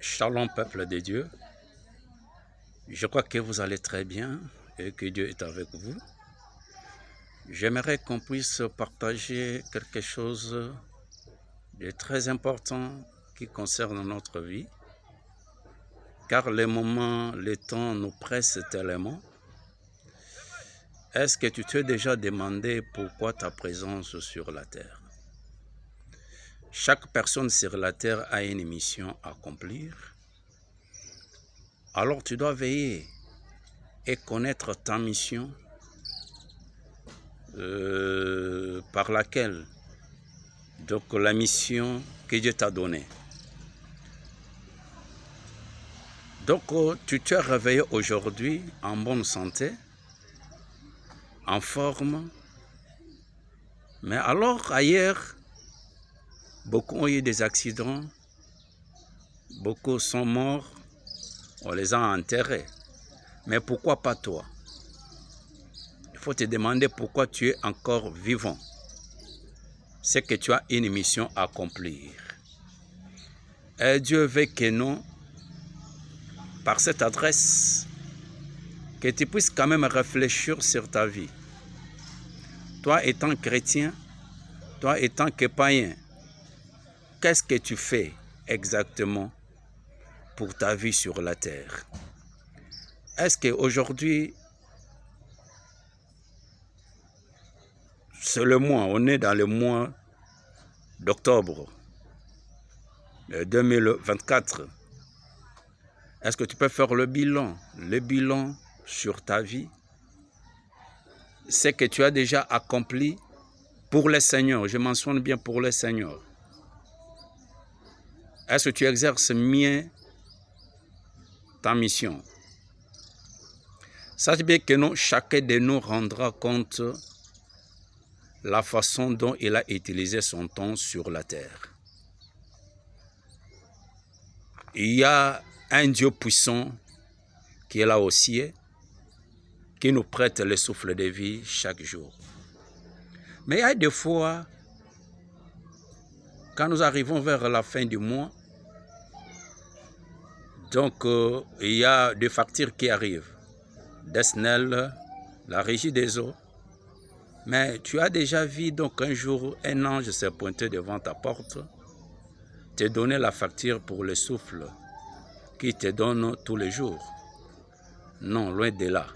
Shalom peuple de Dieu, je crois que vous allez très bien et que Dieu est avec vous. J'aimerais qu'on puisse partager quelque chose de très important qui concerne notre vie, car les moments, les temps nous pressent tellement. Est-ce que tu t'es déjà demandé pourquoi ta présence sur la terre? Chaque personne sur la terre a une mission à accomplir. Alors tu dois veiller et connaître ta mission par laquelle, donc la mission que Dieu t'a donnée. Donc tu t'es réveillé aujourd'hui en bonne santé, en forme, mais alors ailleurs, beaucoup ont eu des accidents, beaucoup sont morts, on les a enterrés. Mais pourquoi pas toi? Il faut te demander pourquoi tu es encore vivant. C'est que tu as une mission à accomplir. Et Dieu veut que nous, par cette adresse, que tu puisses quand même réfléchir sur ta vie. Toi étant chrétien, toi étant que païen, qu'est-ce que tu fais exactement pour ta vie sur la terre? Est-ce qu'aujourd'hui, c'est le mois, on est dans le mois d'octobre 2024. Est-ce que tu peux faire le bilan sur ta vie? C'est que tu as déjà accompli pour le Seigneur. Je mentionne bien pour le Seigneur. Est-ce que tu exerces bien ta mission? Sache bien que nous, chacun de nous rendra compte la façon dont il a utilisé son temps sur la terre. Il y a un Dieu puissant qui est là au ciel, qui nous prête le souffle de vie chaque jour. Mais il y a des fois, quand nous arrivons vers la fin du mois, donc il y a des factures qui arrivent, des SNEL, la régie des eaux. Mais tu as déjà vu donc un jour un ange s'est pointé devant ta porte, te donner la facture pour le souffle qui te donne tous les jours? Non, loin de là.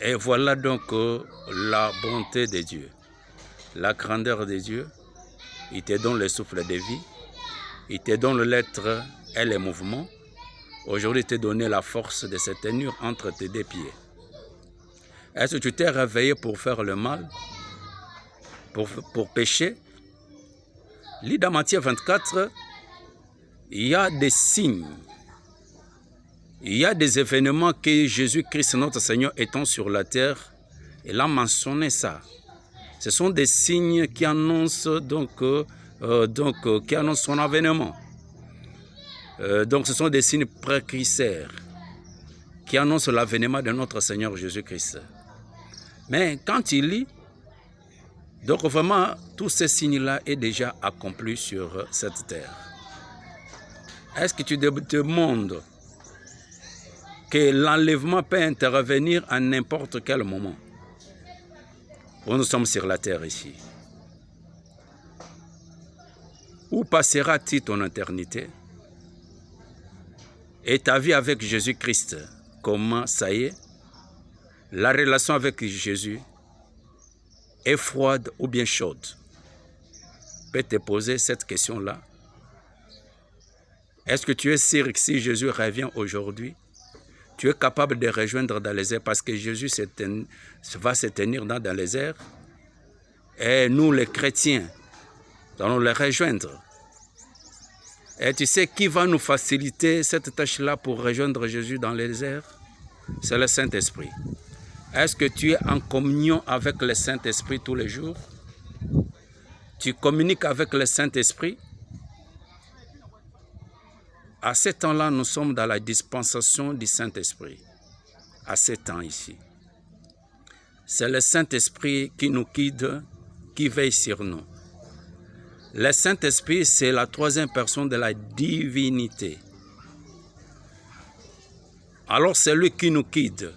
Et voilà donc la bonté de Dieu, la grandeur de Dieu. Il te donne le souffle de vie, il te donne l'être et les mouvements. Aujourd'hui, il te donne la force de se tenir entre tes deux pieds. Est-ce que tu t'es réveillé pour faire le mal, pour pécher? Lis dans Matthieu 24, il y a des signes, il y a des événements que Jésus-Christ, notre Seigneur, étant sur la terre, il a mentionné ça. Ce sont des signes qui annoncent qui annoncent son avènement. Donc ce sont des signes précurseurs qui annoncent l'avènement de notre Seigneur Jésus-Christ. Mais quand il lit, donc vraiment, tous ces signes-là est déjà accomplis sur cette terre. Est-ce que tu te demandes que l'enlèvement peut intervenir à n'importe quel moment? Nous sommes sur la terre ici. Où passera-t-il ton éternité? Et ta vie avec Jésus-Christ, comment ça y est? La relation avec Jésus est froide ou bien chaude? Peux te poser cette question-là. Est-ce que tu es sûr que si Jésus revient aujourd'hui, tu es capable de rejoindre dans les airs, parce que Jésus va se tenir dans les airs et nous les chrétiens, nous allons les rejoindre. Et tu sais qui va nous faciliter cette tâche-là pour rejoindre Jésus dans les airs? C'est le Saint-Esprit. Est-ce que tu es en communion avec le Saint-Esprit tous les jours? Tu communiques avec le Saint-Esprit? À ce temps-là, nous sommes dans la dispensation du Saint-Esprit. À ce temps ici. C'est le Saint-Esprit qui nous guide, qui veille sur nous. Le Saint-Esprit, c'est la troisième personne de la divinité. Alors c'est lui qui nous guide.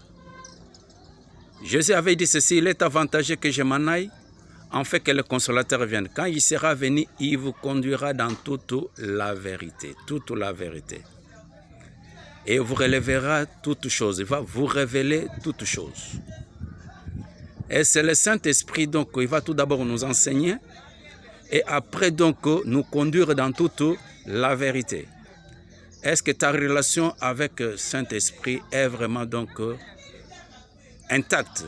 Jésus avait dit ceci, il est avantageux que je m'en aille, en fait que le consolateur vienne. Quand il sera venu, il vous conduira dans toute la vérité. Toute la vérité. Et vous relèvera toutes choses. Il va vous révéler toutes choses. Et c'est le Saint-Esprit, donc, il va tout d'abord nous enseigner et après, donc, nous conduire dans toute la vérité. Est-ce que ta relation avec le Saint-Esprit est vraiment, donc, intacte?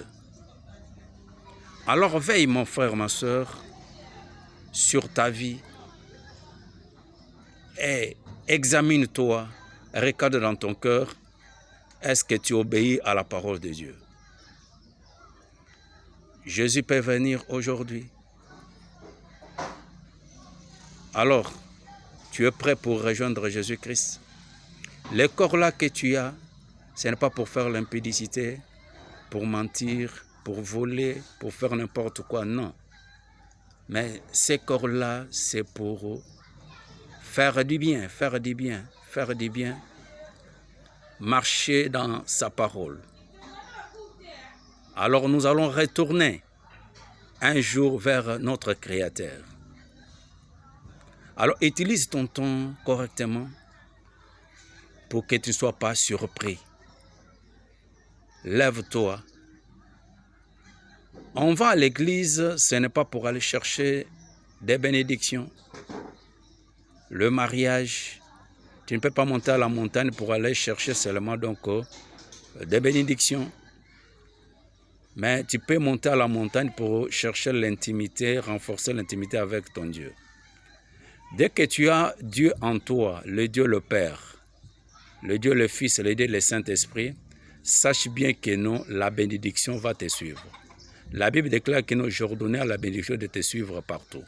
Alors, veille, mon frère, ma soeur, sur ta vie et examine-toi, regarde dans ton cœur, est-ce que tu obéis à la parole de Dieu? Jésus peut venir aujourd'hui. Alors, tu es prêt pour rejoindre Jésus-Christ? Le corps là que tu as, ce n'est pas pour faire l'impudicité, pour mentir, pour voler, pour faire n'importe quoi, non. Mais ces corps-là, c'est pour faire du bien, faire du bien, faire du bien, marcher dans sa parole. Alors nous allons retourner un jour vers notre Créateur. Alors utilise ton temps correctement pour que tu ne sois pas surpris. Lève-toi. On va à l'église, ce n'est pas pour aller chercher des bénédictions. Le mariage, tu ne peux pas monter à la montagne pour aller chercher seulement donc des bénédictions. Mais tu peux monter à la montagne pour chercher l'intimité, renforcer l'intimité avec ton Dieu. Dès que tu as Dieu en toi, le Dieu le Père, le Dieu le Fils, le Dieu le Saint-Esprit, sache bien que non, la bénédiction va te suivre. La Bible déclare que nous j'ordonnais à la bénédiction de te suivre partout.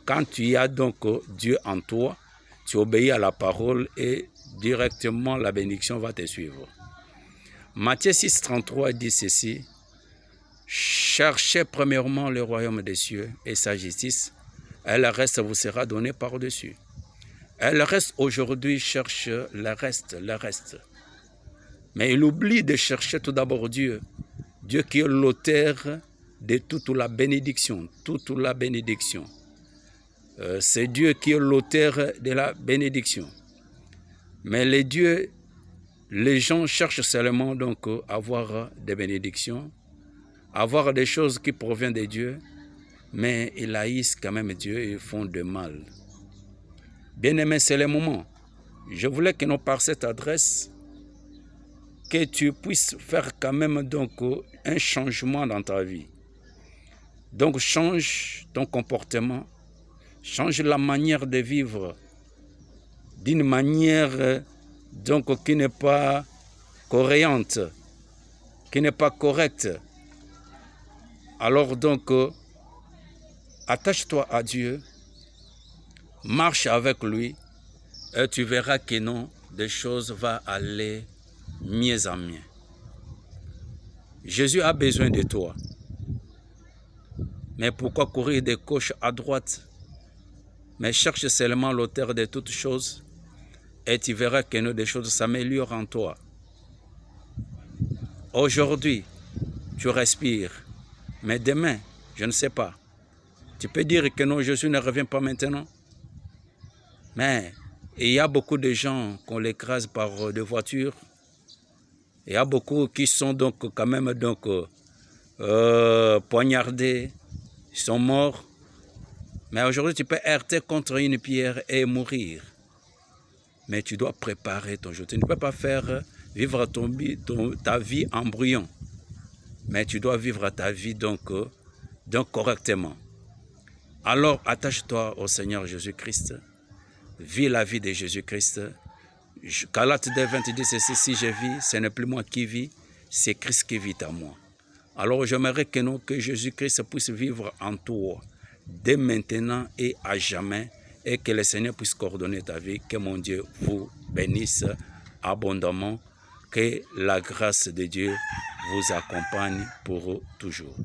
Quand tu as donc Dieu en toi, tu obéis à la parole et directement la bénédiction va te suivre. Matthieu 6, 33 dit ceci, « Cherchez premièrement le royaume des cieux et sa justice, et le reste vous sera donné par-dessus. » Et le reste aujourd'hui cherche le reste. Mais il oublie de chercher tout d'abord Dieu. Dieu qui est l'auteur de toute la bénédiction, toute la bénédiction. C'est Dieu qui est l'auteur de la bénédiction. Mais les gens cherchent seulement donc à avoir des bénédictions, à avoir des choses qui proviennent de Dieu, mais ils haïssent quand même Dieu et ils font de mal. Bien-aimé, c'est le moment. Je voulais que nous, par cette adresse, que tu puisses faire quand même donc un changement dans ta vie. Donc change ton comportement, change la manière de vivre d'une manière donc qui n'est pas cohérente, qui n'est pas correcte. Alors donc, attache-toi à Dieu, marche avec lui et tu verras que non, des choses vont aller mieux en mieux. Jésus a besoin de toi. Mais pourquoi courir de gauche à droite? Mais cherche seulement l'auteur de toutes choses et tu verras que non, des choses s'améliorent en toi. Aujourd'hui, tu respires, mais demain, je ne sais pas. Tu peux dire que non, Jésus ne revient pas maintenant. Mais il y a beaucoup de gens qu'on l'écrase par des voitures. Il y a beaucoup qui sont donc quand même donc poignardés, ils sont morts. Mais aujourd'hui, tu peux heurter contre une pierre et mourir. Mais tu dois préparer ton jour. Tu ne peux pas faire vivre ta vie en brouillon. Mais tu dois vivre ta vie donc correctement. Alors, attache-toi au Seigneur Jésus-Christ. Vis la vie de Jésus-Christ. Galates 2:20 dit ceci, si je vis, ce n'est plus moi qui vis, c'est Christ qui vit en moi. Alors j'aimerais que Jésus-Christ puisse vivre en toi, dès maintenant et à jamais, et que le Seigneur puisse coordonner ta vie, que mon Dieu vous bénisse abondamment, que la grâce de Dieu vous accompagne pour toujours.